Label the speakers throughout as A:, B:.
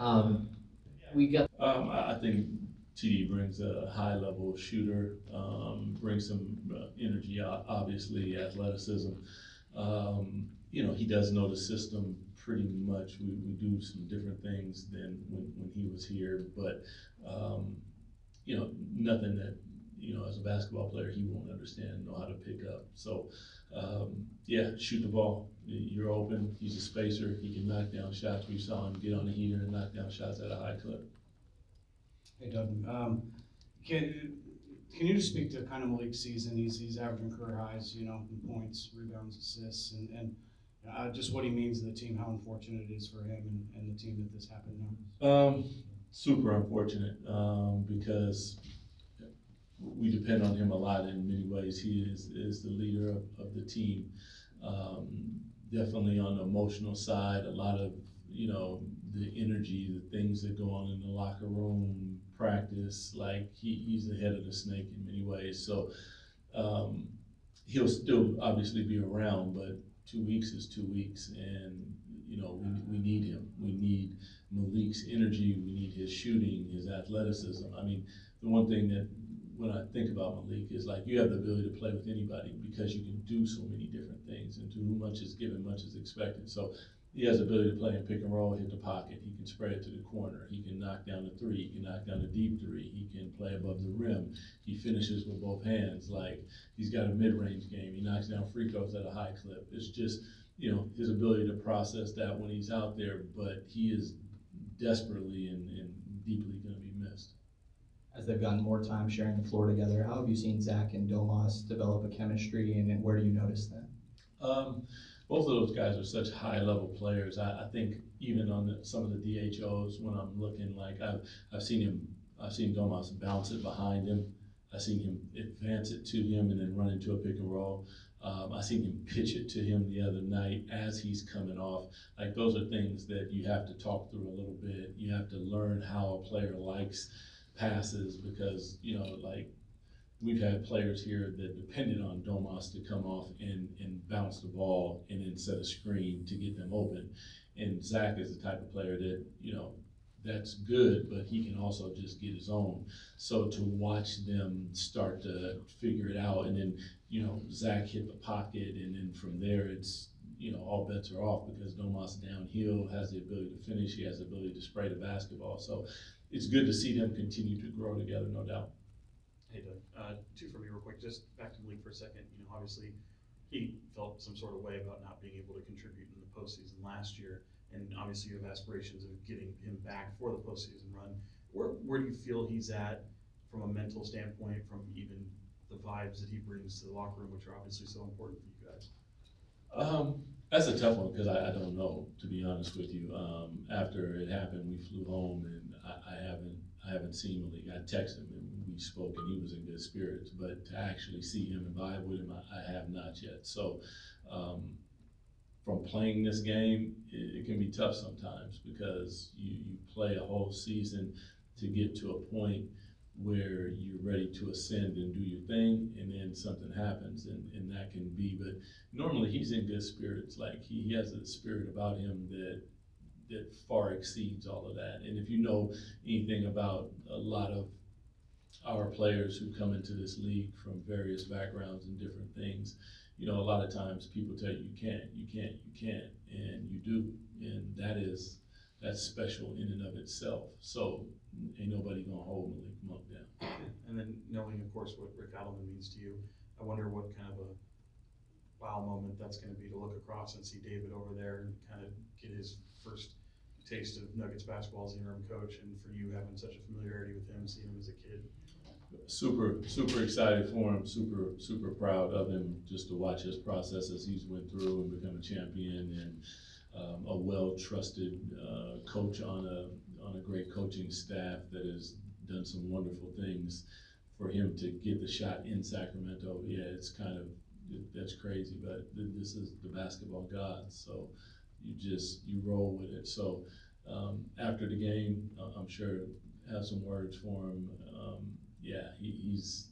A: Um, we got
B: I think TD brings a high level shooter, brings some energy, obviously athleticism. He does know the system pretty much. We do some different things than when he was here, but um, nothing that, as a basketball player, he won't understand, know how to pick up. So, yeah, shoot the ball. You're open. He's a spacer. He can knock down shots. We saw him get on the heater and knock down shots at a high clip.
C: Hey, Doug. Can can you just speak to kind of Malik's season? He's averaging career highs, in points, rebounds, assists, and just what he means to the team. How unfortunate it is for him and the team that this happened now.
B: Super unfortunate because we depend on him a lot in many ways. He is the leader of the team. Definitely on the emotional side, a lot of, the energy, the things that go on in the locker room, practice, like he's the head of the snake in many ways. So um, he'll still obviously be around, but 2 weeks is 2 weeks, and we need him. We need Malik's energy. We need his shooting, his athleticism. I mean, the one thing that when I think about Malik is like you have the ability to play with anybody because you can do so many different things, and to whom much is given, much is expected. So he has the ability to play in pick and roll, hit the pocket. He can spread it to the corner. He can knock down the three. He can knock down the deep three. He can play above the rim. He finishes with both hands. Like he's got a mid-range game. He knocks down free throws at a high clip. It's just, his ability to process that when he's out there, but he is desperately and deeply going to be missed.
A: as they've gotten more time sharing the floor together. How have you seen Zach and Domas develop a chemistry, and where do you notice that?
B: Um, Both of those guys are such high-level players. I think even on some of the DHOs, when I'm looking, like I've seen Domas bounce it behind him. I've seen him advance it to him and then run into a pick and roll. I've seen him pitch it to him the other night as he's coming off. Like those are things that you have to talk through a little bit. You have to learn how a player likes passes because, like we've had players here that depended on Domas to come off and bounce the ball and then set a screen to get them open. And Zach is the type of player that, that's good, but he can also just get his own. So to watch them start to figure it out and then, Zach hit the pocket and then from there it's, all bets are off because Domas downhill has the ability to finish. He has the ability to spray the basketball. So it's good to see them continue to grow together, no doubt.
D: Hey Doug, two for me real quick, just back to Malik for a second. Obviously he felt some sort of way about not being able to contribute in the postseason last year, and obviously you have aspirations of getting him back for the postseason run. Where do you feel he's at from a mental standpoint, from even the vibes that he brings to the locker room, which are obviously so important for you guys?
B: That's a tough one because I don't know, to be honest with you. After it happened, we flew home and I haven't seen Malik. I texted him and we spoke and he was in good spirits, but to actually see him and vibe with him, I have not yet. So, from playing this game, it can be tough sometimes because you play a whole season to get to a point where you're ready to ascend and do your thing, and then something happens, and that can be. But normally he's in good spirits. Like he has a spirit about him that far exceeds all of that. And if you know anything about a lot of our players who come into this league from various backgrounds and different things, a lot of times people tell you you can't, and you do, and that's special in and of itself. So ain't nobody gonna hold Malik Monk down.
D: And then knowing, of course, what Rick Adelman means to you, I wonder what kind of a wow moment that's going to be to look across and see David over there and kind of get his first taste of Nuggets basketball as interim coach, and for you having such a familiarity with him, seeing him as a kid.
B: Super excited for him. Super proud of him just to watch his process as he's went through and become a champion and a well-trusted coach on a great coaching staff that has done some wonderful things. For him to get the shot in Sacramento, yeah, that's crazy, but this is the basketball gods, so you roll with it. So after the game, I'm sure have some words for him. Yeah, he's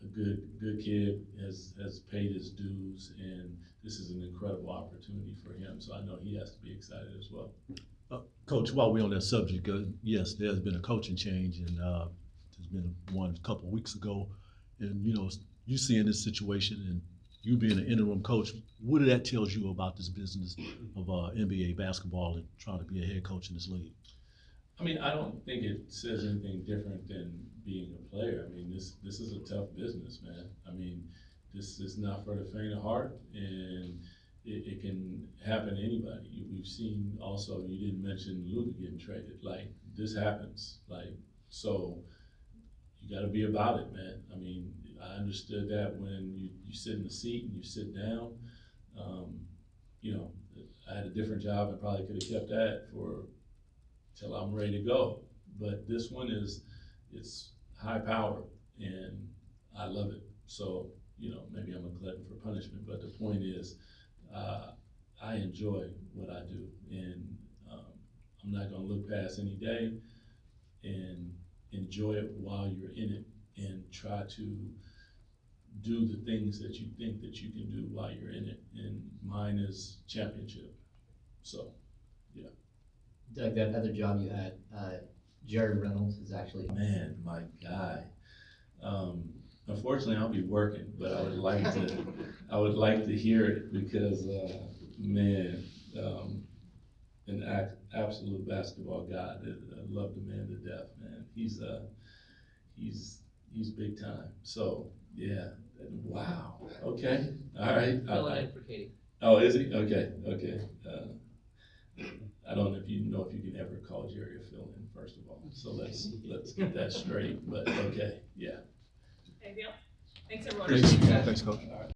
B: a good kid, has paid his dues, and this is an incredible opportunity for him. So I know he has to be excited as well.
E: Coach, while we're on that subject, yes, there's been a coaching change, and there's been one a couple of weeks ago. And you seeing this situation, and you being an interim coach, what did that tells you about this business of NBA basketball and trying to be a head coach in this league?
B: I mean, I don't think it says anything different than being a player. I mean, this is a tough business, man. I mean, this is not for the faint of heart, and it can happen to anybody. We've seen also, you didn't mention Luka getting traded. Like, this happens. Like, so you got to be about it, man. I mean, I understood that when you sit in the seat and you sit down. I had a different job and probably could have kept that till I'm ready to go. But this one it's high power, and I love it. So, maybe I'm a glutton for punishment, but the point is, I enjoy what I do, and I'm not gonna look past any day and enjoy it while you're in it, and try to do the things that you think that you can do while you're in it, and mine is championship. So, yeah.
F: Doug, that other job you had, Jerry Reynolds is actually.
B: Man, my guy. Unfortunately, I'll be working, but I would like to hear it because, man, an absolute basketball god. I love the man to death, man. He's big time. So yeah, wow. Okay, all right.
F: Filling in for Katie.
B: Oh, is he? Okay. I don't know if you can ever call Jerry a fill-in, first of all. So let's get that straight. But okay, yeah.
G: Anything else? Thanks, everyone.
E: Thanks, Coach.
B: All right.